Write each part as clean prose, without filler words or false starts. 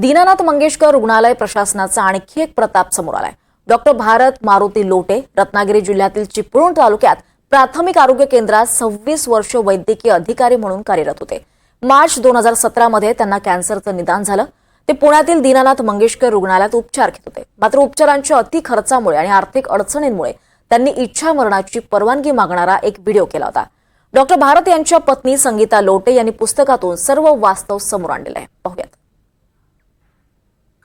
दीनानाथ मंगेशकर रुग्णालय प्रशासनाचा आणखी एक प्रताप समोर आलाय। डॉक्टर भारत मारुती लोटे रत्नागिरी जिल्ह्यातील चिपळूण तालुक्यात प्राथमिक आरोग्य केंद्रात 26 वर्ष वैद्यकीय अधिकारी म्हणून कार्यरत होते। मार्च 2017 मध्ये त्यांना कॅन्सरचं निदान झालं। ते पुण्यातील दीनानाथ मंगेशकर रुग्णालयात उपचार घेत होते। मात्र उपचारांच्या अति खर्चामुळे आणि आर्थिक अडचणींमुळे त्यांनी इच्छा मरणाची परवानगी मागणारा एक व्हिडिओ केला होता। डॉक्टर भारत यांच्या पत्नी संगीता लोटे यांनी पुस्तकातून सर्व वास्तव समोर आणलेलं आहे। पाहूयात।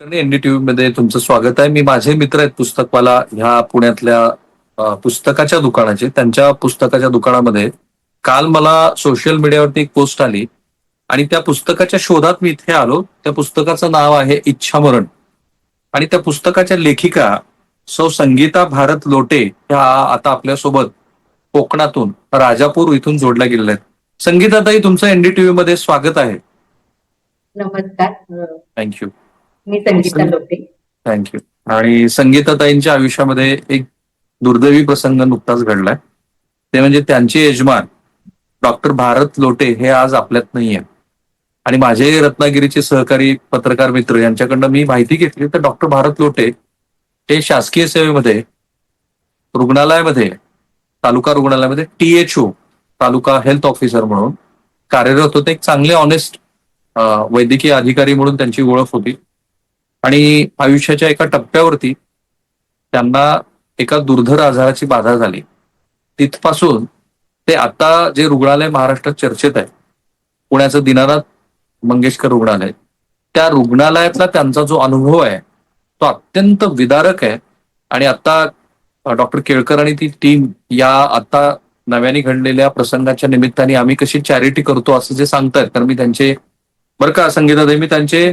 एनडीटीव्ही मध्ये तुमचं स्वागत आहे। मी माझे मित्र आहेत पुस्तकवाला ह्या पुण्यातल्या पुस्तकाच्या दुकानाचे, त्यांच्या पुस्तकाच्या दुकानामध्ये काल मला सोशल मीडियावरती एक पोस्ट आली आणि त्या पुस्तकाच्या शोधात मी इथे आलो। त्या पुस्तकाचं नाव आहे इच्छा मरण आणि त्या पुस्तकाच्या लेखिका सौ संगीता भारत लोटे ह्या आता आपल्यासोबत कोकणातून राजापूर इथून जोडल्या गेलेल्या आहेत। संगीताताई, तुमचं एनडीटीव्ही मध्ये स्वागत आहे। नमस्कार, थँक्यू। मी संगीता लोटे। थँक्यू। आणि संगीताताईंच्या आयुष्यामध्ये एक दुर्दैवी प्रसंग नुकताच घडलाय, ते म्हणजे त्यांचे यजमान डॉक्टर भारत लोटे हे आज आपल्यात नाहीये। आणि माझे रत्नागिरीचे सहकारी पत्रकार मित्र यांच्याकडनं मी माहिती घेतली तर डॉक्टर भारत लोटे हे शासकीय सेवेमध्ये रुग्णालयामध्ये, तालुका रुग्णालयामध्ये THO तालुका हेल्थ ऑफिसर म्हणून कार्यरत होते। एक चांगले ऑनेस्ट वैद्यकीय अधिकारी म्हणून त्यांची ओळख होती आणि आयुष्याच्या एका टप्प्यावरती त्यांना एका दुर्धर आजाराची बाधा झाली। तिथपासून ते आता जे रुग्णालय महाराष्ट्रात चर्चेत आहे, पुण्याचं दीनानाथ मंगेशकर रुग्णालय, त्या रुग्णालयातला त्यांचा जो अनुभव आहे तो अत्यंत विदारक आहे। आणि आता डॉक्टर केळकर आणि ती टीम या आता नव्याने घडलेल्या प्रसंगाच्या निमित्ताने आम्ही कशी चॅरिटी करतो असं जे सांगतायत, तर मी त्यांचे बरं का संगीताताई, मी त्यांचे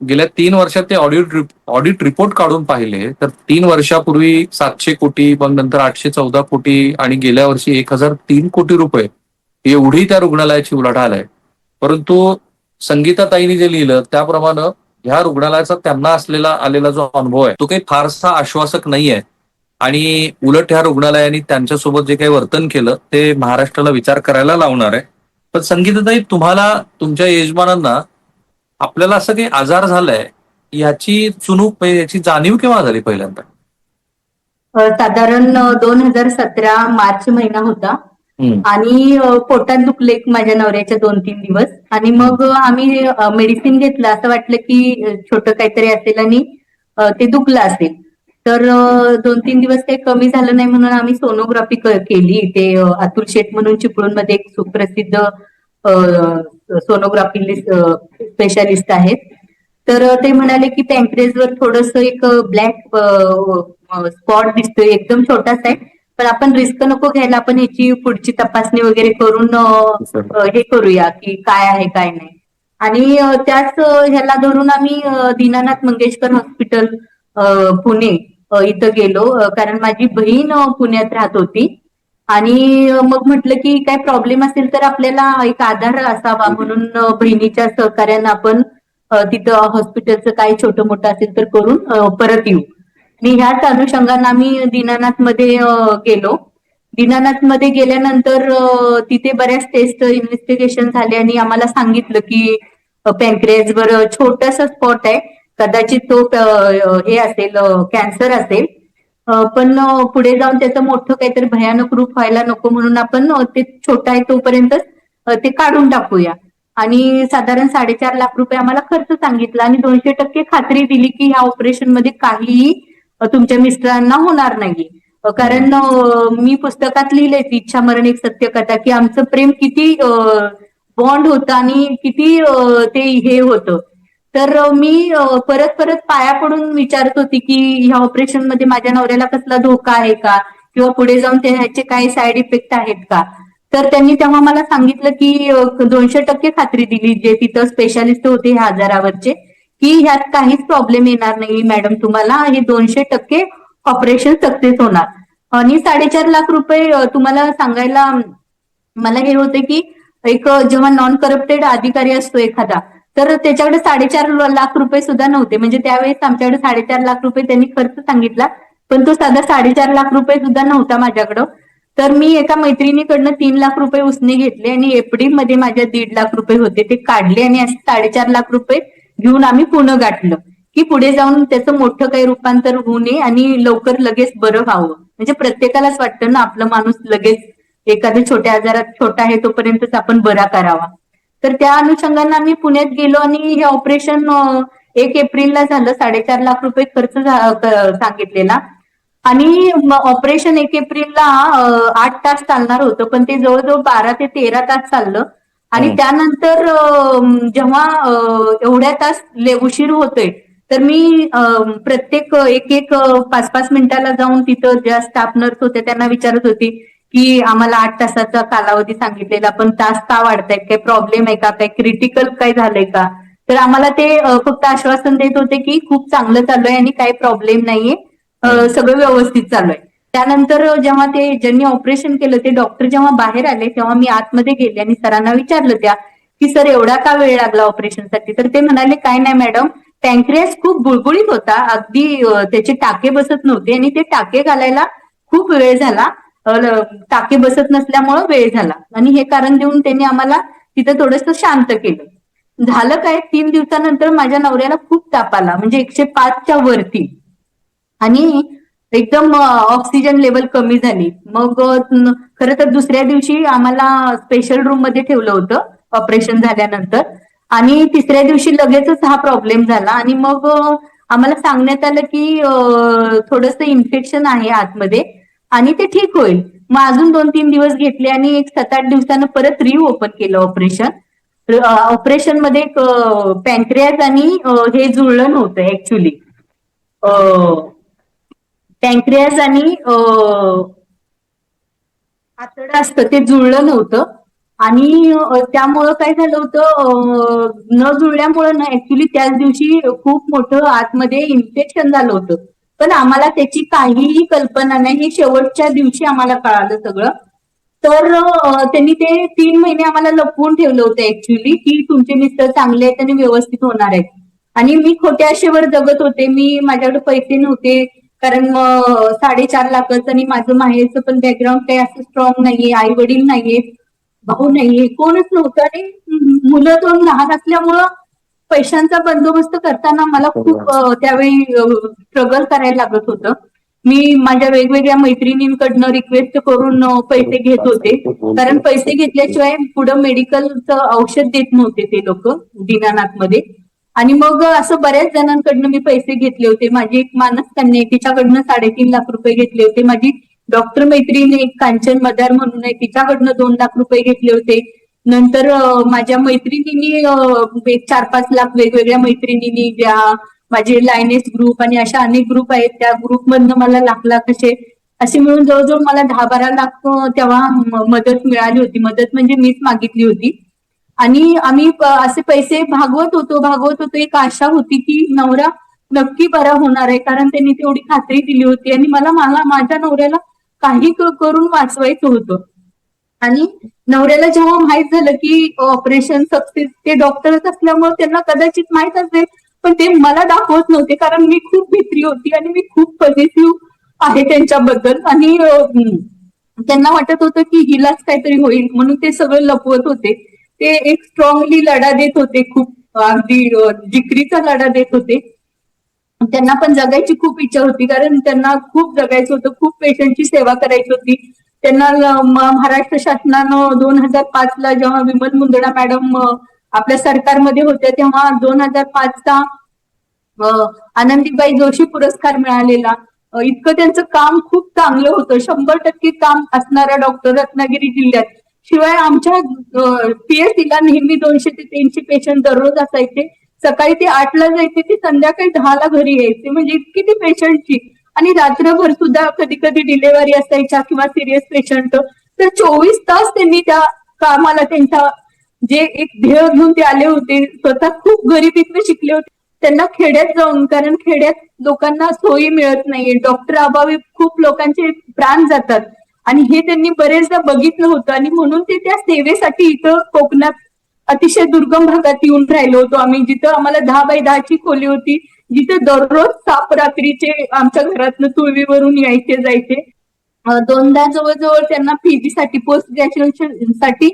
गेल्या 3 वर्षात ते ऑडिट रिपोर्ट काढून पाहिले तर 3 वर्षापूर्वी 700 कोटी, मग नंतर 814 कोटी आणि गेल्या वर्षी 1003 कोटी रुपये एवढी त्या रुग्णालयाची उलाढाल आहे। परंतु संगीताताईंनी जे लिहिलं त्याप्रमाणे ह्या रुग्णालयाचा त्यांना आलेला जो अनुभव आहे तो काही फारसा आश्वासक नाहीये आणि उलट ह्या रुग्णालयाने त्यांच्यासोबत जे काही वर्तन केलं ते महाराष्ट्राला विचार करायला लावणार आहे। पण संगीताताई, तुम्हाला तुमच्या यजमानांना आपल्याला असं काही आजार झालाय याची चुणूक, याची जाणीव केव्हा झाली पहिल्यांदा? साधारण 2017 मार्च महिना होता आणि पोटात दुखले माझ्या नवऱ्याच्या 2-3 दिवस आणि मग आम्ही मेडिसिन घेतलं। असं वाटलं की छोटं काहीतरी असेल आणि ते दुखलं असेल, तर 2-3 दिवस काही कमी झालं नाही म्हणून आम्ही सोनोग्राफी केली। ते अतुल शेठ म्हणून चिपळूणमध्ये एक सुप्रसिद्ध सोनोग्राफी स्पेशालिस्ट आहेत, तर ते म्हणाले की पॅन्क्रियाजवर थोडंसं एक ब्लॅक स्पॉट दिसतोय, एकदम छोटासा आहे, पण आपण रिस्क नको घ्यायला, आपण ह्याची पुढची तपासणी वगैरे करून हे करूया की काय आहे काय नाही। आणि त्याच ह्याला धरून आम्ही दीनानाथ मंगेशकर हॉस्पिटल पुणे इथं गेलो, कारण माझी बहीण पुण्यात राहत होती आणि मग म्हटलं की काय प्रॉब्लेम असेल तर आपल्याला एक आधार असावा म्हणून बहिणीच्या सहकार्यानं आपण तिथं हॉस्पिटलचं काही छोटं मोठं असेल तर करून परत येऊ। आणि ह्याच अनुषंगानं आम्ही दीनानाथ मध्ये गेलो। दीनानाथ मध्ये गेल्यानंतर तिथे बऱ्याच टेस्ट इन्व्हेस्टिगेशन झाले आणि आम्हाला सांगितलं की पॅन्क्रियाजवर छोटासा स्पॉट आहे, कदाचित तो हे असेल, कॅन्सर असेल, पण पुढे जाऊन त्याचं मोठं काहीतरी भयानक रूप व्हायला नको म्हणून आपण ते छोटा आहे तोपर्यंत ते काढून टाकूया। आणि साधारण 4.5 लाख रुपये आम्हाला खर्च सांगितला आणि 200% खात्री दिली की ह्या ऑपरेशन मध्ये काहीही तुमच्या मिस्टरांना होणार नाही। कारण मी पुस्तकात लिहिलेच इच्छा मरण एक सत्य कथा, की आमचं प्रेम किती बॉन्ड होतं आणि किती ते हे होतं। तर मी परत परत पाया पडून विचारत होती की ह्या ऑपरेशन मध्ये माझ्या नवऱ्याला कसला धोका आहे का किंवा पुढे जाऊन ह्याचे काही साईड इफेक्ट आहेत का। तर त्यांनी तेव्हा मला सांगितलं की 200% खात्री दिली, जे तिथं स्पेशालिस्ट होते ह्या आजारावरचे, की ह्यात काहीच प्रॉब्लेम येणार नाही मॅडम, तुम्हाला हे 200% ऑपरेशन सक्सेस होणार। आणि 4.5 लाख रुपये तुम्हाला सांगायला मला हे होते की एक जेव्हा नॉन करप्टेड अधिकारी असतो एखादा, तर त्याच्याकडे 4.5 लाख रुपये सुद्धा नव्हते। म्हणजे त्यावेळेस आमच्याकडे 4.5 लाख रुपये त्यांनी खर्च सांगितला, पण तो साधा 4.5 लाख रुपये सुद्धा नव्हता माझ्याकडं। तर मी एका मैत्रिणीकडनं 3 लाख रुपये उसने घेतले आणि एफडी मध्ये माझ्या 1.5 लाख रुपये होते ते काढले आणि असे 4.5 लाख रुपये घेऊन आम्ही पुणे गाठलं की पुढे जाऊन त्याचं मोठं काही रूपांतर होऊ नये आणि लवकर लगेच बरं व्हावं. म्हणजे प्रत्येकालाच वाटतं ना आपला माणूस लगेच एखाद्या छोट्या आजारात छोटा आहे तोपर्यंतच आपण बरा करावा. तर त्या अनुषंगाने आम्ही पुण्यात गेलो आणि हे ऑपरेशन 1 एप्रिलला झालं. 4.5 लाख रुपये खर्च सांगितलेला आणि ऑपरेशन 1 एप्रिलला 8 तास चालणार होतं, पण ते जवळजवळ 12 ते 13 तास चाललं. आणि हम्म. त्यानंतर जेव्हा एवढ्या तास उशीर होतोय तर मी प्रत्येक एक एक 5-5 मिनिटाला जाऊन तिथं ज्या स्टाफ नर्स होत्या त्यांना विचारत होती की आम्हाला 8 तासाचा कालावधी सांगितलेला पण तास का वाढतायत, काही प्रॉब्लेम आहे का, काही क्रिटिकल काय झालंय का. तर आम्हाला ते फक्त आश्वासन देत होते की खूप चांगलं चालू आहे आणि काही प्रॉब्लेम नाहीये, सगळं व्यवस्थित चालू आहे. त्यानंतर जेव्हा ते ज्यांनी ऑपरेशन केलं ते डॉक्टर जेव्हा बाहेर आले तेव्हा मी आतमध्ये गेले आणि सरांना विचारलं त्या की सर एवढा का वेळ लागला ऑपरेशनसाठी. तर ते म्हणाले काय नाही मॅडम, पॅन्क्रियास खूप गुळगुळीत होता, अगदी त्याचे टाके बसत नव्हते आणि ते टाके घालायला खूप वेळ झाला, टाके बसत नसल्यामुळं वेळ झाला आणि हे कारण देऊन त्यांनी आम्हाला तिथं थोडंसं शांत केलं. झालं काय 3 दिवसानंतर माझ्या नवऱ्याला खूप ताप आला, म्हणजे 105च्या वरती आणि एकदम ऑक्सिजन लेवल कमी झाली. मग खरं तर दुसऱ्या दिवशी आम्हाला स्पेशल रूम मध्ये ठेवलं होतं ऑपरेशन झाल्यानंतर आणि तिसऱ्या दिवशी लगेचच हा प्रॉब्लेम झाला आणि मग आम्हाला सांगण्यात आलं की थोडंसं इन्फेक्शन आहे आतमध्ये आणि ते ठीक होईल. मग अजून 2-3 दिवस घेतले आणि एक 7-8 दिवसानं परत ओपन केलं ऑपरेशन. ऑपरेशन मध्ये पॅन्क्रियाज आणि हे जुळलं नव्हतं ऍक्च्युली. पॅन्क्रियाज आणि आतडं असतं ते जुळलं नव्हतं आणि त्यामुळं काय झालं होतं, न जुळल्यामुळं ना ऍक्च्युली त्याच दिवशी खूप मोठं आतमध्ये इन्फेक्शन झालं होतं. पण आम्हाला त्याची काहीही कल्पना नाही, हे शेवटच्या दिवशी आम्हाला कळालं सगळं. तर त्यांनी ते 3 महिने आम्हाला लपवून ठेवलं होतं ऍक्च्युली की तुमचे मिस्टर चांगले आहेत आणि व्यवस्थित होणार आहेत. आणि मी खोट्या आशेवर जगत होते, मी माझ्याकडे पैसे नव्हते कारण 4.5 लाखाचं आणि माझं माहेरचं पण बॅकग्राऊंड काही असं स्ट्रॉंग नाहीये, आई वडील नाहीये, भाऊ नाहीये, कोणच नव्हतं आणि मुलं 2 लहान असल्यामुळं पैशांचा बंदोबस्त करताना मला खूप त्यावेळी स्ट्रगल करायला लागत होतं. मी माझ्या वेगवेगळ्या मैत्रिणींकडनं रिक्वेस्ट करून पैसे घेत होते, कारण पैसे घेतल्याशिवाय पुढं मेडिकलचं औषध देत नव्हते ते लोक दीनानाथमध्ये. आणि मग असं बऱ्याच जणांकडनं मी पैसे घेतले होते. माझी एक मानस कन्या आहे तिच्याकडनं 3.5 लाख रुपये घेतले होते. माझी डॉक्टर मैत्रीण एक कांचन मदार म्हणून आहे तिच्याकडनं 2 लाख रुपये घेतले होते. नंतर माझ्या मैत्रिणींनी एक 4-5 लाख वेगवेगळ्या मैत्रिणींनी ज्या माझे लायनेस ग्रुप आणि अशा अनेक ग्रुप आहेत त्या ग्रुपमधनं मला लाख असे मिळून जवळजवळ मला 10-12 लाख तेव्हा मदत मिळाली होती. मदत म्हणजे मीच मागितली होती आणि आम्ही असे पैसे भागवत होतो. एक आशा होती की नवरा नक्की बरा होणार आहे कारण त्यांनी तेवढी खात्री दिली होती आणि मला माझ्या नवऱ्याला काही करून वाचवायचं होतं. आणि नवऱ्याला जेव्हा माहित झालं की ऑपरेशन सक्सेस, ते डॉक्टरच असल्यामुळे त्यांना कदाचित माहित असेल पण ते मला दाखवत नव्हते कारण मी खूप भित्री होती आणि मी खूप पॉझिटिव्ह आहे त्यांच्याबद्दल आणि त्यांना वाटत होतं की हिलाच काहीतरी होईल म्हणून ते सगळं लपवत होते. ते एक स्ट्रॉंगली लढा देत होते, खूप अगदी जिकरीचा लढा देत होते. त्यांना पण जगायची खूप इच्छा होती कारण त्यांना खूप जगायचं होतं, खूप पेशंटची सेवा करायची होती. त्यांना महाराष्ट्र शासनानं 2005ला जेव्हा विमल मुंदडा मॅडम आपल्या सरकारमध्ये होत्या तेव्हा 2005चा आनंदीबाई जोशी पुरस्कार मिळालेला. इतकं त्यांचं काम खूप चांगलं होतं, 100% काम असणाऱ्या डॉक्टर रत्नागिरी जिल्ह्यात. शिवाय आमच्या पीएससीला नेहमी 200 ते 300 पेशंट दररोज असायचे. सकाळी ते 8ला जायचे ते संध्याकाळी 10ला घरी यायचे, म्हणजे इतकी ती पेशंटची. आणि रात्रभर सुद्धा कधी कधी डिलेव्हरी असायच्या किंवा सिरियस पेशंट, तर 24 तास त्यांनी त्या कामाला त्यांच्या जे एक ध्येय घेऊन ते आले होते. स्वतः खूप गरिबीतून शिकले होते. त्यांना खेड्यात जाऊन, कारण खेड्यात लोकांना सोयी मिळत नाहीये, डॉक्टर अभावी खूप लोकांचे प्राण जातात आणि हे त्यांनी बरेचदा बघितलं होतं आणि म्हणून ते त्या सेवेसाठी इथं कोकणात अतिशय दुर्गम भागात येऊन राहिलो होतो आम्ही, जिथं आम्हाला 10x10ची खोली होती, जिथे दररोज साप रात्रीचे आमच्या घरातनं तुळवीवरून यायचे जायचे. 2दा जवळजवळ त्यांना पीजी साठी पोस्ट ग्रॅज्युएशन साठी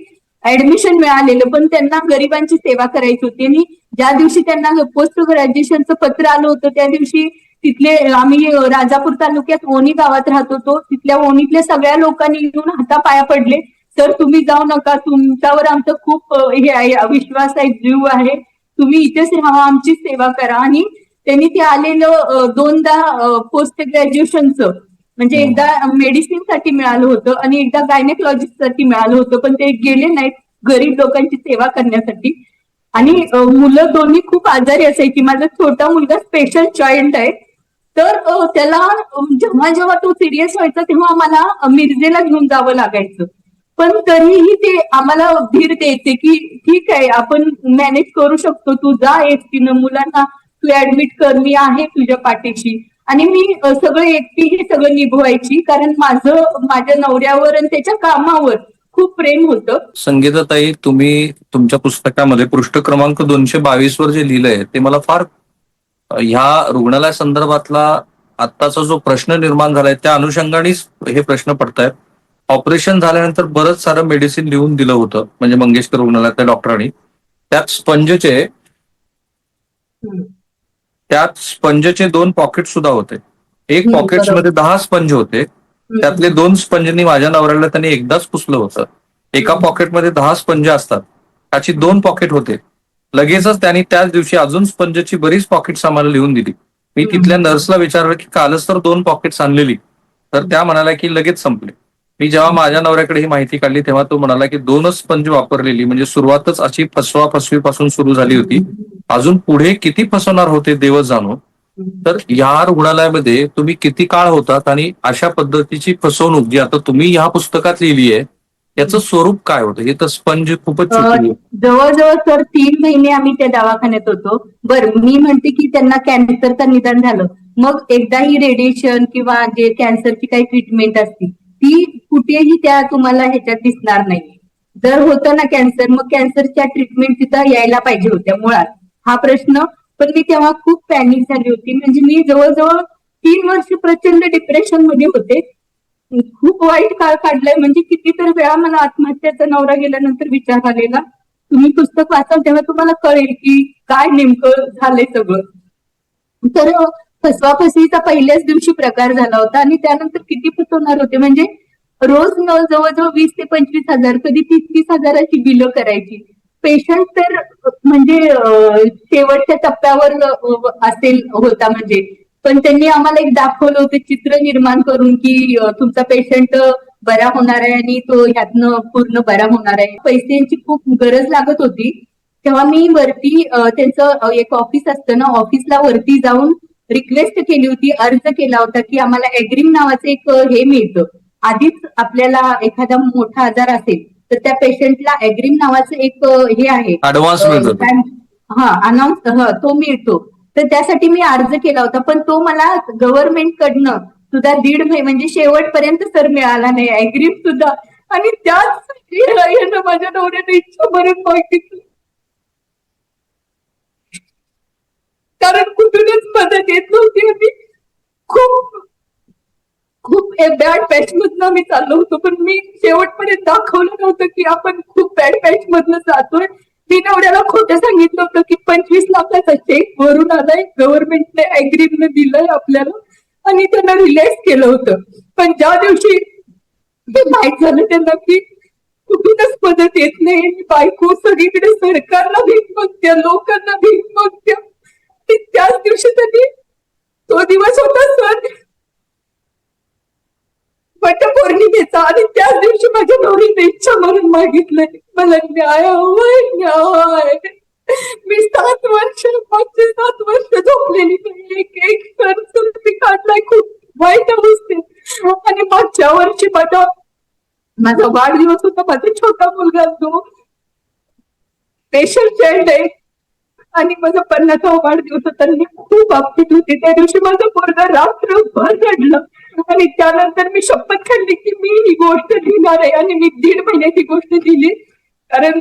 ऍडमिशन मिळालेलं, पण त्यांना गरिबांची सेवा करायची होती. आणि ज्या दिवशी त्यांना पोस्ट ग्रॅज्युएशनचं पत्र आलं होतं त्या दिवशी तिथले, आम्ही राजापूर तालुक्यात ओणी गावात राहत होतो, तिथल्या ओणीतल्या सगळ्या लोकांनी येऊन हातापाया पडले. सर तुम्ही जाऊ नका, तुमच्यावर आमचं खूप हे आहे, विश्वास आहे, जीव आहे, तुम्ही इथेच राहा, आमची सेवा करा. आणि त्यांनी ते आलेलं दोनदा पोस्ट ग्रॅज्युएशनचं, म्हणजे एकदा मेडिसिन साठी मिळालं होतं आणि एकदा गायनेकॉलॉजिस्ट साठी मिळालं होतं, पण ते गेले नाहीत गरीब लोकांची सेवा करण्यासाठी. आणि मुलं दोन्ही खूप आजारी असायची. माझा छोटा मुलगा स्पेशल चाइल्ड आहे, तर त्याला जेव्हा जेव्हा तो सिरियस व्हायचा तेव्हा मला मिरजेला घेऊन जावं लागायचं. पण तरीही ते आम्हाला धीर द्यायचे की ठीक आहे, आपण मॅनेज करू शकतो, तू जा एकटीनं, मुलांना तू ऍडमिट कर, मी आहे तुझ्या पाठीशी. आणि मी सगळं एकटी हे सगळं निभवायची, कारण माझ्या नवऱ्यावर आणि त्याच्या कामावर खूप प्रेम होतं. संगीताताई, तुम्ही तुमच्या पुस्तकामध्ये पृष्ठ क्रमांक 222 वर जे लिहिलंय ते मला फार ह्या रुग्णालया संदर्भातला आत्ताचा जो प्रश्न निर्माण झालाय त्या अनुषंगानेच हे प्रश्न पडतायत. ऑपरेशन झाल्यानंतर बरंच सारं मेडिसिन लिहून दिलं होतं, म्हणजे मंगेशकर रुग्णालयातल्या डॉक्टरांनी. त्यात स्पंजचे 2 पॉकेट सुद्धा होते. एक पॉकेट्समध्ये 10 स्पंज होते, त्यातले 2 स्पंजनी माझ्या नवऱ्याला त्यांनी एकदाच पुसलं होतं. एका पॉकेटमध्ये 10 स्पंज असतात, त्याची 2 पॉकेट होते. लगेचच त्यांनी त्याच दिवशी अजून स्पंजची बरीच पॉकेट्स आम्हाला लिहून दिली. मी तिथल्या नर्सला विचारलं की कालच तर 2 पॉकेट्स आणलेली, तर त्या म्हणाल्या की लगेच संपले. मी जेव्हा माझ्या नवऱ्याकडे ही माहिती काढली तेव्हा तो म्हणाला की 2च स्पंज वापरलेली, म्हणजे सुरुवातच अशी फसवीपासून सुरू झाली होती, अजून पुढे किती फसवणार होते देवच जाणो. तर या रुग्णालयामध्ये तुम्ही किती काळ होतात आणि अशा पद्धतीची फसवणूक जी आता तुम्ही ह्या पुस्तकात लिहिली आहे याचं स्वरूप काय होतं? हे तर स्पंज खूपच चुकी आहे. जवळजवळ सर 3 महिने आम्ही त्या दवाखान्यात होतो. बरं, मी म्हणते की त्यांना कॅन्सरचं निदान झालं, मग एकदाही रेडिएशन किंवा जे कॅन्सरची काही ट्रीटमेंट असती ती कुठेही त्या तुम्हाला ह्याच्यात दिसणार नाही. जर होतं ना कॅन्सर, मग कॅन्सरच्या ट्रीटमेंट तिथं यायला पाहिजे होत्या मुळात, हा प्रश्न. पण मी तेव्हा खूप पॅनिक झाली होती, म्हणजे मी जवळजवळ 3 वर्ष प्रचंड डिप्रेशन मध्ये होते. खूप वाईट काळ काढलाय, म्हणजे कितीतरी वेळा मला आत्महत्याचा नवरा गेल्यानंतर विचार आलेला. तुम्ही पुस्तक वाचाल तेव्हा तुम्हाला कळेल की काय नेमकं झालंय सगळं. तर फसवाफसवीचा पहिल्याच दिवशी प्रकार झाला होता आणि त्यानंतर किती फसवणार होते, म्हणजे रोज जवळजवळ 20 ते 25 हजार, कधी 30-30 हजाराची बिलं करायची. पेशंट तर म्हणजे शेवटच्या टप्प्यावर होता म्हणजे. पण त्यांनी आम्हाला एक दाखवलं होतं चित्र निर्माण करून की तुमचा पेशंट बरा होणार आहे आणि तो ह्यातनं पूर्ण बरा होणार आहे. पैशांची खूप गरज लागत होती, तेव्हा मी वरती त्यांचं एक ऑफिस असतं ना, ऑफिसला वरती जाऊन रिक्वेस्ट केली होती, अर्ज केला होता की आम्हाला एग्रीम नावाचं एक हे मिळतं. आधीच आपल्याला एखादा मोठा आजार असेल तर त्या पेशंटला एग्रीम नावाचं एक हे आहे, ऍडव्हान्स मिळतो. तो मिळतो. तर त्यासाठी मी अर्ज केला होता, पण तो मला गव्हर्नमेंट कडनं सुद्धा 1.5 महिने म्हणजे शेवटपर्यंत सर मिळाला नाही, एग्रीम सुद्धा. आणि त्याच माझ्या नवऱ्याने इच्छा भरून मागितली, कारण कुठूनच मदत येत नव्हती. आणि खूप खूप बॅड पॅच मधनं आम्ही चाललो होतो, पण मी शेवटपर्यंत दाखवलं नव्हतं की आपण खूप बॅड पॅच मधनं जातोय. मी नवऱ्याला खोटं सांगितलं होतं की 25 लाखाचा चेक भरून आलाय, गव्हर्नमेंटने अग्रीमने दिलंय आपल्याला, आणि त्यांना रिलॅक्स केलं होतं. पण ज्या दिवशी हे माहित झालं त्यांना की कुठूनच मदत येत नाही, बायको सगळीकडे सरकारला भीक मागत्या, लोकांना भीक मागत्या, त्याच दिवशी त्यांनी, तो दिवस होता सर वटपौर्णिमेचा, आणि त्याच दिवशी माझ्या नवरीने इच्छा म्हणून मागितलंय, मला न्याय हवाय, न्याय. मी 7 वर्ष, मागचे 7 वर्ष झोपलेली नाही, एक खर्च मी काढलाय खूप वाईट अवस्थेत. आणि मागच्या वर्षी माझा वाढदिवस होता, माझा छोटा मुलगा तो स्पेशल चाइल्ड आहे, आणि माझा 50वा वाढदिवस होता. मी खूप अपसेट होते त्या दिवशी, माझा पोरगा रात्रभर रडलं. आणि त्यानंतर मी शपथ खाल्ली की मी ही गोष्ट लिहिणार आहे, आणि मी 1.5 महिन्याची गोष्ट लिहिली, कारण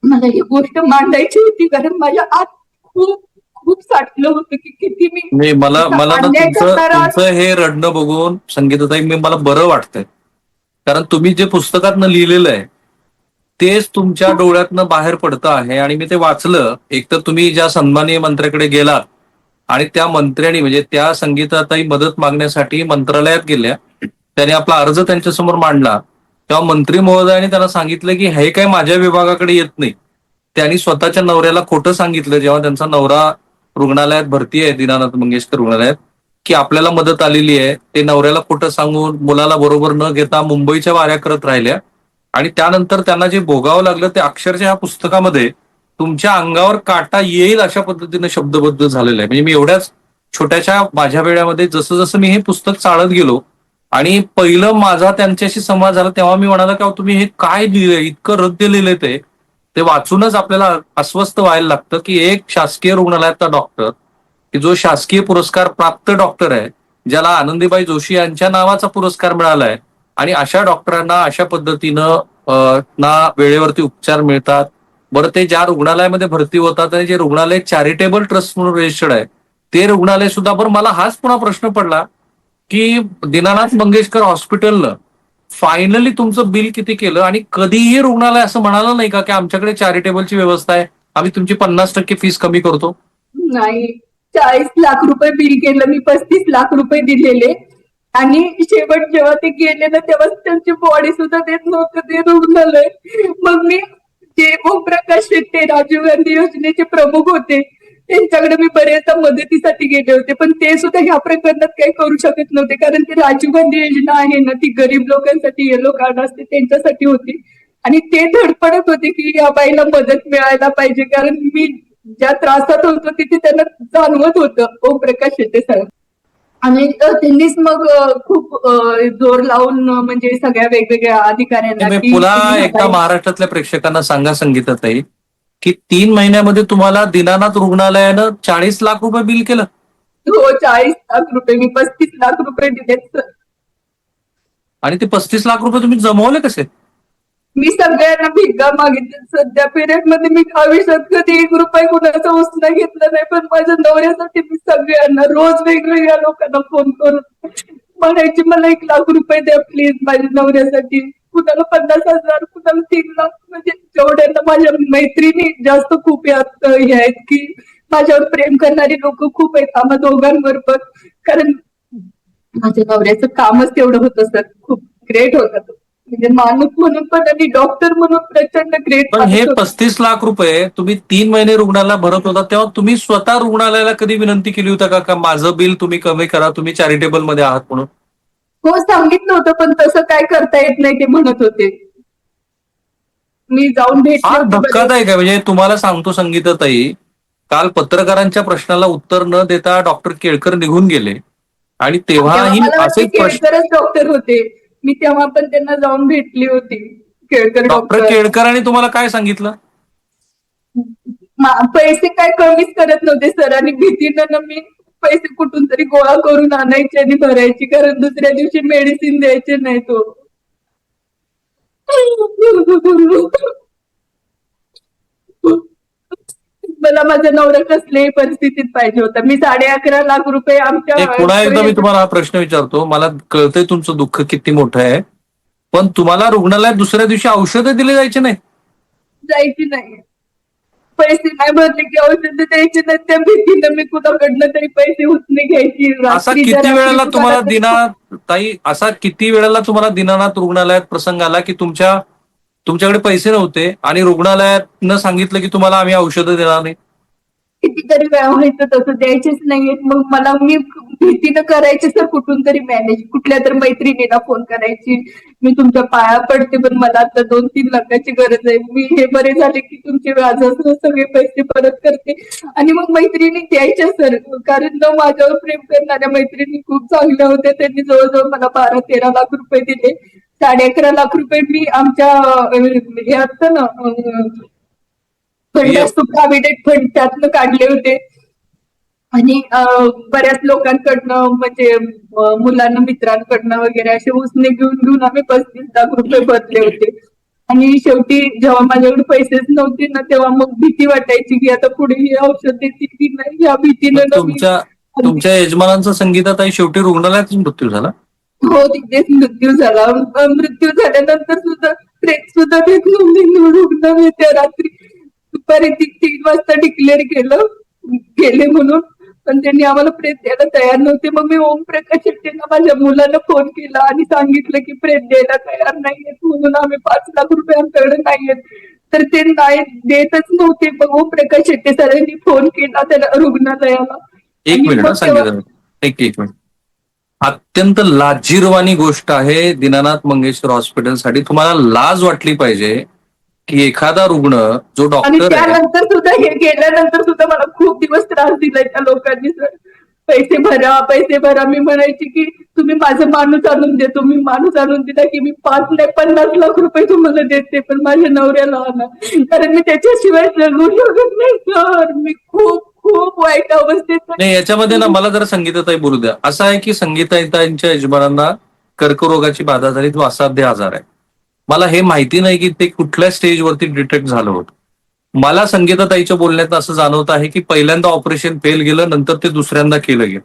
मला ही गोष्ट मांडायची होती, कारण माझ्या आत खूप खूप साठलं होतं की किती मी मला ना तुमचं हे रडणं बघून संगीताताई मला बरं वाटतंय, कारण तुम्ही जे पुस्तकातनं लिहिलेलं आहे तेच तुमच्या डोळ्यातनं बाहेर पडतं आहे. आणि मी ते वाचलं. एक तर तुम्ही ज्या सन्माननीय मंत्र्याकडे गेलात आणि त्या मंत्र्यांनी म्हणजे त्या संगीताताई मदत मागण्यासाठी मंत्रालयात गेल्या, त्याने आपला अर्ज त्यांच्यासमोर मांडला, तेव्हा मंत्री महोदयाने त्यांना सांगितलं की हे काय माझ्या विभागाकडे येत नाही. त्यांनी स्वतःच्या नवऱ्याला खोटं सांगितलं जेव्हा त्यांचा नवरा रुग्णालयात भरती आहे दीनानाथ मंगेशकर रुग्णालयात, की आपल्याला मदत आलेली आहे. ते नवऱ्याला खोटं सांगून मुलाला बरोबर न घेता मुंबईच्या वाऱ्या करत राहिल्या. आणि त्यानंतर त्यांना जे भोगावं लागलं ते अक्षरशः ह्या पुस्तकामध्ये तुमच्या अंगावर काटा येईल अशा पद्धतीने शब्दबद्ध झालेलं आहे. म्हणजे मी एवढ्याच छोट्याशा माझ्या वेळामध्ये जसं जसं मी हे पुस्तक चाळत गेलो आणि पहिलं माझा त्यांच्याशी संवाद झाला तेव्हा मी म्हणाला की तुम्ही हे काय लिहिलंय, इतकं रद्द लिहिलंय ते वाचूनच आपल्याला अस्वस्थ व्हायला लागतं की एक शासकीय रुग्णालयातला डॉक्टर की जो शासकीय पुरस्कार प्राप्त डॉक्टर आहे, ज्याला आनंदीबाई जोशी यांच्या नावाचा पुरस्कार मिळालाय, आणि अशा डॉक्टरांना अशा पद्धतीनं ना वेळेवरती उपचार मिळतात. बरं, ते ज्या रुग्णालयामध्ये भरती होतात आणि जे रुग्णालय चॅरिटेबल ट्रस्ट म्हणून रजिस्टर्ड आहे ते रुग्णालय सुद्धा. बरं, मला हाच पुन्हा प्रश्न पडला की दीनानाथ मंगेशकर हॉस्पिटलनं फायनली तुमचं बिल किती केलं आणि कधीही रुग्णालय असं म्हणालं नाही का की आमच्याकडे चॅरिटेबलची व्यवस्था आहे, आम्ही तुमची 50% फीस कमी करतो? नाही, 40 लाख रुपये बिल केलं मी, 35 लाख रुपये दिलेले. आणि शेवट जेव्हा ते गेले ना तेव्हा त्यांची बॉडी सुद्धा देत नव्हतं ते रुग्णालय. मग मी जे ओमप्रकाश शेट्टे राजीव गांधी योजनेचे प्रमुख होते त्यांच्याकडे मी बऱ्याचदा मदतीसाठी गेले होते, पण ते सुद्धा ह्या प्रकरणात काही करू शकत नव्हते. कारण ती राजीव गांधी योजना आहे ना, ती गरीब लोकांसाठी येलो कार्ड असते त्यांच्यासाठी होती. आणि ते धडपडत होते की या बाईला मदत मिळायला पाहिजे, कारण मी ज्या त्रासात होतो तिथे त्यांना जाणवत होतं ओमप्रकाश शेट्टे साहेब. आणि त्यांनीच मग खूप जोर लावून म्हणजे सगळ्या वेगवेगळ्या अधिकाऱ्यांना मी की पुन्हा तुम्ही एकदा बाई- महाराष्ट्रातल्या प्रेक्षकांना सांगा संगीताताई की 3 महिन्यामध्ये तुम्हाला दीनानाथ रुग्णालयानं 40 लाख रुपये बिल केलं. हो, 40 लाख रुपये मी 35 लाख रुपये दिलेत सर. आणि ते 35 लाख रुपये तुम्ही जमवले कसे? मी सगळ्यांना भिका मागितले. सध्या पिरियड मध्ये मी आयुष्यात कधी 1 रुपया कुणाचा उसना घेतला नाही, पण माझ्या नवऱ्यासाठी मी सगळ्यांना रोज वेगवेगळ्या लोकांना फोन करून म्हणायची मला 1 लाख रुपये द्या प्लीज माझ्या नवऱ्यासाठी. कुणाला 50,000, कुणाला 3 लाख, म्हणजे जेवढ्यांना माझ्या मैत्रिणी जास्त खूप यात हे आहेत की माझ्यावर प्रेम करणारी लोक खूप आहेत आम्हा दोघांवर पण. कारण माझ्या नवऱ्याचं कामच तेवढं होतं सर, खूप ग्रेट होतं तो. म्हणजे माणूस म्हणून पण आणि डॉक्टर म्हणून प्रचंड ग्रेट. पण हे 35 लाख रुपये तुम्ही 3 महिने रुग्णाला भरत होता तेव्हा तुम्ही स्वतः रुग्णालयाला कधी विनंती केली होता का माझं बिल तुम्ही कमी करा, तुम्ही चॅरिटेबल मध्ये आहात म्हणून? हो, सांगितलं होतं, पण तसं काय करता येत नाही ते म्हणत होते. मी जाऊन भेटले हा होते बरेच. धक्कादायक आहे. म्हणजे तुम्हाला सांगतो संगीताताई, काल पत्रकारांच्या प्रश्नाला उत्तर न देता डॉक्टर केळकर निघून गेले आणि तेव्हा तेव्हाही मला वाटतं असेच प्रश्न. केळकरच डॉक्टर होते. मी तेव्हा पण त्यांना जाऊन भेटली होती. केळकर डॉक्टर डॉक्टर केळकरांनी तुम्हाला काय सांगितलं? पैसे काय कमीच करत नव्हते सर, आणि भीतीनं ना मी पैसे कुठून तरी गोळा करून आणायचे आणि भरायची, कारण दुसऱ्या दिवशी मेडिसिन द्यायचे नाही तो. मला माझा नवरा कसल्याही परिस्थितीत पाहिजे होता. मी 11.5 लाख रुपये आमच्या पुन्हा एकदा मी तुम्हाला हा प्रश्न विचारतो. मला कळतंय तुमचं दुःख किती मोठं आहे, पण तुम्हाला रुग्णालयात दुसऱ्या दिवशी औषधं दिले जायचे नाही? जायची नाही. पैसे नाही भरले की औषधं द्यायची नाही, त्या भीतीनं मी कुणाकडनं तरी पैसे उचने घ्यायची. असा रात्रीच्या किती रात्री वेळेला तुम्हाला कुणाला तरी- ताई, असा किती वेळेला तुम्हाला दीनानाथ रुग्णालयात प्रसंग आला की तुमच्याकडे पैसे नव्हते आणि रुग्णालयातनं सांगितलं की तुम्हाला आम्ही औषधं देणार नाही? कितीतरी वेळा व्हायचं तसं, द्यायचेच नाहीयेत. मग मी भीतीनं करायचे सर कुठून तरी मॅनेज, कुठल्या तर मैत्रिणीला फोन करायची, मी तुमच्या पाया पडते पण मला आता 2-3 लाखाची गरज आहे, मी हे बरे झाले की तुमचे व्याजासह सगळे पैसे परत करते. आणि मग मैत्रिणी द्यायच्या सर, कारण न माझ्यावर प्रेम करणाऱ्या मैत्रिणी खूप चांगल्या होत्या. त्यांनी जवळजवळ मला 12-13 लाख रुपये दिले. 11.5 लाख रुपये मी आमच्या हे असतं ना फंड असतो प्रॉव्हिडंट फंड, त्यातनं काढले होते. आणि बऱ्याच लोकांकडनं म्हणजे मुलांना मित्रांकडनं वगैरे असे उसने घेऊन आम्ही 35 लाख रुपये भरले होते. आणि शेवटी जेव्हा माझ्याकडे पैसेच नव्हते ना तेव्हा मग भीती वाटायची की आता पुढे हे औषध देतील की नाही, या भीतीनं ना मी तुमच्या यजमानांचा संगीताताई शेवटी रुग्णालयातच मृत्यू झाला? हो, तिथेच मृत्यू झाला. मृत्यू झाल्यानंतर सुद्धा ब्रेक सुद्धा देत नव्हते रुग्ण मी त्या रात्री दुपारी 3 वाजता डिक्लेअर गेले म्हणून, पण त्यांनी आम्हाला प्रेत द्यायला तयार नव्हते. मग मी ओमप्रकाश शेट्टींना माझ्या मुलाला फोन केला आणि सांगितलं की प्रेत द्यायला तयार नाहीयेत म्हणून, आम्ही 5 लाख रुपये आमच्याकडे नाहीयेत. तर ते नाही देतच नव्हते. मग ओमप्रकाश शेट्टी सरांनी फोन केला त्याला रुग्णालयाला. एक आणि मिनिट मग हा, संगीता, एक मिनिट. अत्यंत लाजिरवाणी गोष्ट आहे दीनानाथ मंगेशकर हॉस्पिटलसाठी. तुम्हाला लाज वाटली पाहिजे की एखादा रुग्ण जो आणि डॉक्टर आहे, त्यानंतर सुद्धा हे गेल्यानंतर सुद्धा मला खूप दिवस त्रास दिलाय त्या लोकांनी. सर पैसे भरा पैसे भरा, मी म्हणायची की तुम्ही माझा माणूस आणून देतो. मी माणूस आणून दिला की मी 50 लाख रुपये तुम्हाला देते, पण माझ्या नवऱ्याला आणा, कारण मी त्याच्याशिवाय जगू शकत नाही. सर मी खूप खूप वाईट अवस्थेत आहे. नाही याच्यामध्ये ना मला जरा संगीताताई बोलू द्या. असं आहे की संगीताताईंच्या यजमानांना कर्करोगाची बाधा झाली, तो असाध्य आजार आहे. मला हे माहिती नाही की ते कुठल्या स्टेजवरती डिटेक्ट झालं होतं. मला संगीताताईच्या बोलण्यात असं जाणवत आहे की पहिल्यांदा ऑपरेशन फेल गेलं, नंतर ते दुसऱ्यांदा केलं गेलं.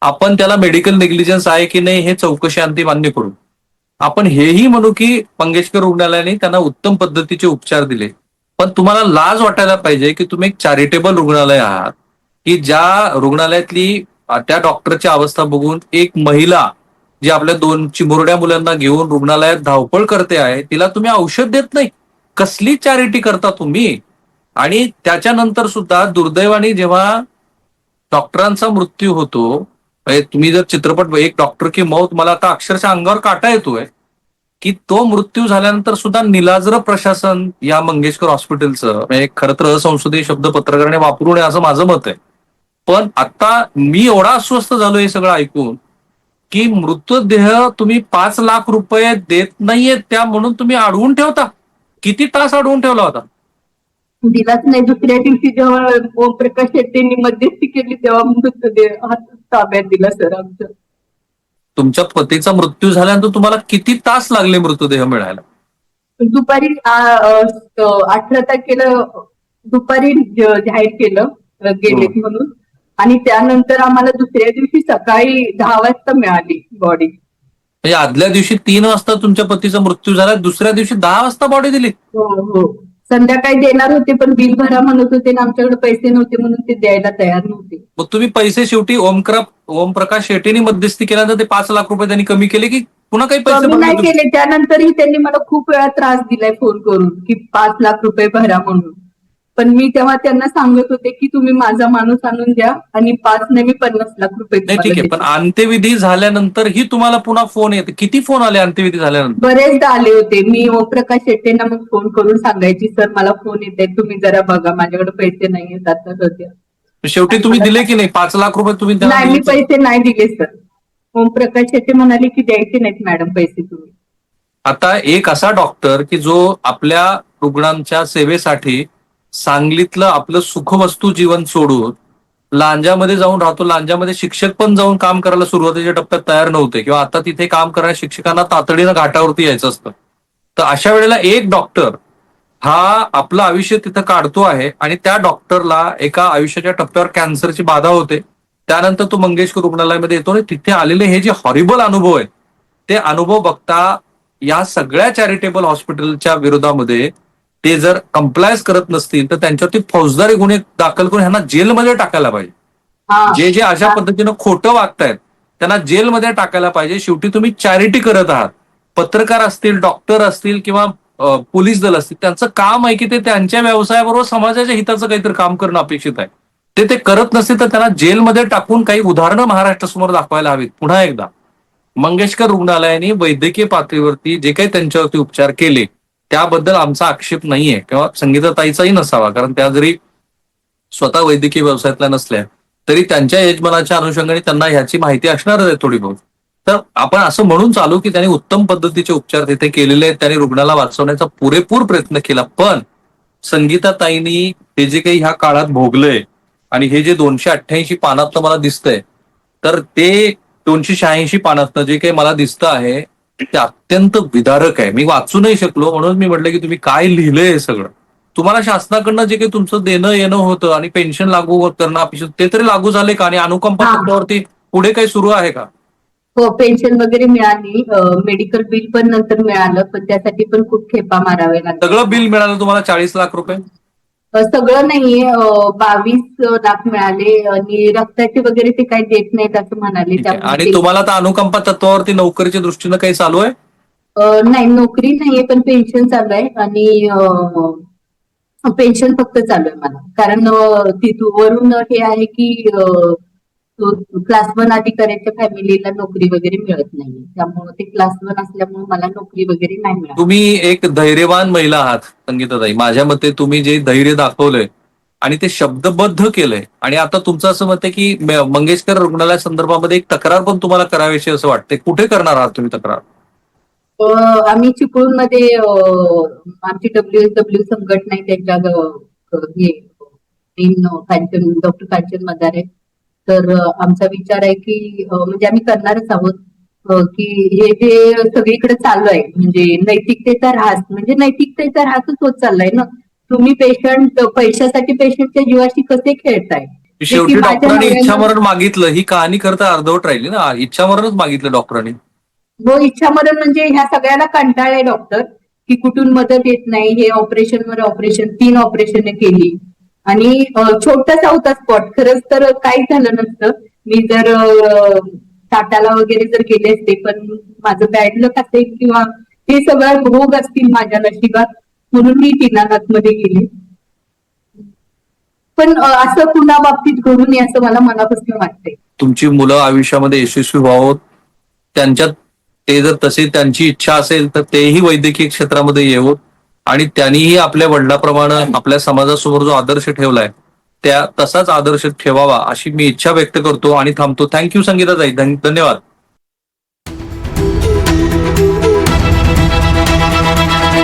आपण त्याला मेडिकल नेग्लिजन्स आहे की नाही हे चौकशी अंती मान्य करू. आपण हेही म्हणू की मंगेशकर रुग्णालयाने त्यांना उत्तम पद्धतीचे उपचार दिले, पण तुम्हाला लाज वाटायला पाहिजे की तुम्ही एक चॅरिटेबल रुग्णालय आहात की ज्या रुग्णालयातली त्या डॉक्टरची अवस्था बघून एक महिला जी आपल्या 2 चिमुरड्या मुलांना घेऊन रुग्णालयात धावपळ करते आहे, तिला तुम्ही औषध देत नाही. कसली चॅरिटी करता तुम्ही? आणि त्याच्यानंतर सुद्धा दुर्दैवाने जेव्हा डॉक्टरांचा मृत्यू होतो, म्हणजे तुम्ही जर चित्रपट एक डॉक्टर की मौत, मला आता अक्षरशः अंगावर काटा येतोय की तो मृत्यू झाल्यानंतर सुद्धा निलाजरं प्रशासन या मंगेशकर हॉस्पिटलचं, म्हणजे खरं तर असंसदीय शब्द पत्रकाराने वापरू नये असं माझं मत आहे. पण आता मी एवढा अस्वस्थ झालो हे सगळं ऐकून की मृतदेह तुम्ही 5 लाख रुपये देत नाहीयेत त्या म्हणून तुम्ही अडवून ठेवता. किती तास अडवून ठेवला होता? दिलाच नाही. दुसऱ्या दिवशी जेव्हा ओमप्रकाश शेट्टींनी मध्यस्थी केली तेव्हा मृतदेह ताब्यात दिला सर आमच्या. तुमच्या पतीचा मृत्यू झाल्यानंतर तुम्हाला किती तास लागले मृतदेह मिळायला? दुपारी 18 तारखेला दुपारी जाहीर केलं गेलेत म्हणून, आणि त्यानंतर आम्हाला दुसऱ्या दिवशी सकाळी 10 वाजता मिळाली बॉडी. म्हणजे आदल्या दिवशी 3 वाजता तुमच्या पतीचा मृत्यू झाला, दुसऱ्या दिवशी 10 वाजता बॉडी दिली. हो हो. संध्याकाळी देणार होते पण बिल भरा म्हणत होते आणि आमच्याकडे पैसे नव्हते म्हणून ते द्यायला तयार नव्हते. मग तुम्ही पैसे शेवटी ओमप्रकाश शेट्टीने मध्यस्थी केल्यानंतर ते 5 लाख रुपये त्यांनी कमी केले की पुन्हा काही पैसे कमी नाही भरले? केले. त्यानंतरही त्यांनी मला खूप वेळा त्रास दिलाय फोन करून की 5 लाख रुपये भरा म्हणून, पण मी तेव्हा त्यांना सांगत होते की तुम्ही माझा माणूस आणून द्या आणि 5 नाही मी 50 लाख रुपये नाही ठीक आहे, पण तुम्हाला देते. अंत्यविधी झाल्यानंतर ही तुम्हाला पुन्हा फोन येते. किती फोन आले अंत्यविधी झाल्यानंतर? बरेचदा आले होते. मी ओमप्रकाश शेट्टींना मग फोन करून सांगायची सर मला फोन येते तुम्ही जरा बघा माझ्याकडे पैसे नाहीयेत आता सध्या. शेवटी तुम्ही दिले की नाही 5 लाख रुपये तुम्ही त्यांना नाही मी दिले? पैसे नाही दिले सर. ओमप्रकाश शेट्टी म्हणाले की द्यायचे नाहीत मॅडम पैसे तुम्ही. आता एक असा डॉक्टर की जो आपल्या रुग्णांच्या सेवेसाठी सांगलीतलं आपलं सुखवस्तू जीवन सोडून लांजामध्ये जाऊन राहतो. लांजामध्ये शिक्षक पण जाऊन काम करायला सुरुवातीच्या टप्प्यात तयार नव्हते, किंवा आता तिथे काम करणाऱ्या शिक्षकांना तातडीनं घाटावरती यायचं असतं. तर अशा वेळेला एक डॉक्टर हा आपलं आयुष्य तिथं काढतो आहे आणि त्या डॉक्टरला एका आयुष्याच्या टप्प्यावर कॅन्सरची बाधा होते. त्यानंतर तो मंगेशकर रुग्णालयामध्ये येतो आणि तिथे आलेले हे जे हॉरिबल अनुभव आहेत ते अनुभव बघता या सगळ्या चॅरिटेबल हॉस्पिटलच्या विरोधामध्ये ते जर कंप्लायन्स करत नसतील तर त्यांच्यावरती फौजदारी गुन्हे दाखल करून ह्यांना जेलमध्ये टाकायला पाहिजे. हा. जे जे अशा पद्धतीनं खोटं वागतायत त्यांना जेलमध्ये टाकायला पाहिजे. शेवटी तुम्ही चॅरिटी करत आहात. पत्रकार असतील, डॉक्टर असतील किंवा पोलीस दल असतील, त्यांचं काम आहे की ते त्यांच्या व्यवसायाबरोबर समाजाच्या हिताचं काहीतरी काम करणं अपेक्षित आहे. ते करत नसतील तर त्यांना जेलमध्ये टाकून काही उदाहरणं महाराष्ट्रासमोर दाखवायला हवीत. पुन्हा एकदा मंगेशकर रुग्णालयाने वैद्यकीय पातळीवरती जे काही त्यांच्यावरती उपचार केले त्याबद्दल आमचा आक्षेप नाहीये किंवा संगीताताईचाही नसावा, कारण त्या जरी स्वतः वैद्यकीय व्यवसायातल्या नसल्या तरी त्यांच्या यजमानाच्या अनुषंगाने त्यांना ह्याची माहिती असणारच आहे थोडी बहुत. तर आपण असं म्हणून चालू की त्यांनी उत्तम पद्धतीचे उपचार तिथे केलेले आहेत, त्यांनी रुग्णाला वाचवण्याचा पुरेपूर प्रयत्न केला. पण संगीताताईंनी हे जे काही ह्या काळात भोगलंय आणि हे जे 288 पानातनं मला दिसतंय, तर ते 286 पानातनं जे काही मला दिसतं आहे ते अत्यंत विदारक आहे. मी वाचू नाही शकलो म्हणून मी म्हटलं की तुम्ही काय लिहिलंय हे सगळं. तुम्हाला शासनाकडनं जे काही तुमचं देणं येणं होतं आणि पेन्शन लागू करणं अपेक्षित ते तरी लागू झाले का? आणि अनुकंपा हा. तुमच्यावरती पुढे काही सुरू आहे का? हो, पेन्शन वगैरे मिळाली, मेडिकल बिल पण नंतर मिळालं, पण त्यासाठी पण खूप खेपा माराव्या लागल्या. सगळं बिल मिळालं तुम्हाला 40 लाख रुपये? सगळं नाहीये, 22 लाख मिळाले आणि रक्ताचे वगैरे ते काही देत नाहीत असं म्हणाले. ठीक आहे. त्यामुळे आणि ते- तुम्हाला आता अनुकंपा तत्वावरती नोकरीच्या दृष्टीनं काही चालू आहे? नाही, नोकरी नाहीये, पण पेन्शन चालू आहे आणि पेन्शन फक्त चालू आहे मला. कारण तिथून हे आहे की क्लास 1 अधिकाऱ्याच्या फॅमिलीला नोकरी वगैरे मिळत नाही, त्यामुळे ते क्लास 1 असल्यामुळे मला नोकरी वगैरे नाही मिळत. तुम्ही एक धैर्यवान महिला आहात संगीताताई. माझ्या मते तुम्ही जे धैर्य दाखवलंय आणि ते शब्दबद्ध केलंय, आणि आता तुमचं असं मत आहे की मंगेशकर रुग्णालया संदर्भामध्ये एक तक्रार पण तुम्हाला करावीशी असं वाटते. कुठे करणार आहात तुम्ही तक्रार? आम्ही चिपळूणमध्ये आमची WSW संघटना आहे, त्यांच्या कांचन, डॉक्टर कांचन मदारे. तर आमचा विचार आहे की म्हणजे आम्ही करणारच आहोत की हे जे सगळीकडे चालू आहे म्हणजे नैतिकतेचा ऱ्हास, म्हणजे नैतिकतेचा ऱ्हासच होत चाललाय ना. तुम्ही पेशंट, पैशासाठी पेशंटच्या जीवाशी कसे खेळताय? शेवटी माझ्या डॉक्टरांनी नवऱ्यानं- इच्छामरण मागितलं, ही कहाणी करता अर्धवट राहिली ना. इच्छामरणच मागितलं डॉक्टरांनी. हो, इच्छामरण म्हणजे ह्या सगळ्याला कंटाळ आहे डॉक्टर, की कुठून मदत येत नाही. हे ऑपरेशनवर ऑपरेशन, 3 ऑपरेशन केली आणि छोटासा होता स्पॉट. खरंच तर काही झालं नसतं, मी जर टाटाला वगैरे जर गेले असते, पण माझं बॅड लक असेल किंवा हे सगळं भोग असतील माझ्या नशिबात, म्हणून मी दीनानाथमध्ये गेले. पण असं पुन्हा बाबतीत घडू नये असं मला मनापासून वाटतंय. तुमची मुलं आयुष्यामध्ये यशस्वी व्हावं, त्यांच्यात ते जर तसे त्यांची इच्छा असेल तर तेही वैद्यकीय क्षेत्रामध्ये येवो, आणि त्यांनीही आपल्या वडिलांप्रमाणे आपल्या समाजासमोर जो आदर्श ठेवलाय त्या तसाच आदर्श ठेवावा अशी मी इच्छा व्यक्त करतो आणि थांबतो. थँक्यू संगीताताई, धन्यवाद.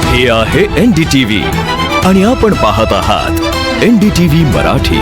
हे आहे NDTV आणि आपण पाहत आहात NDTV मराठी.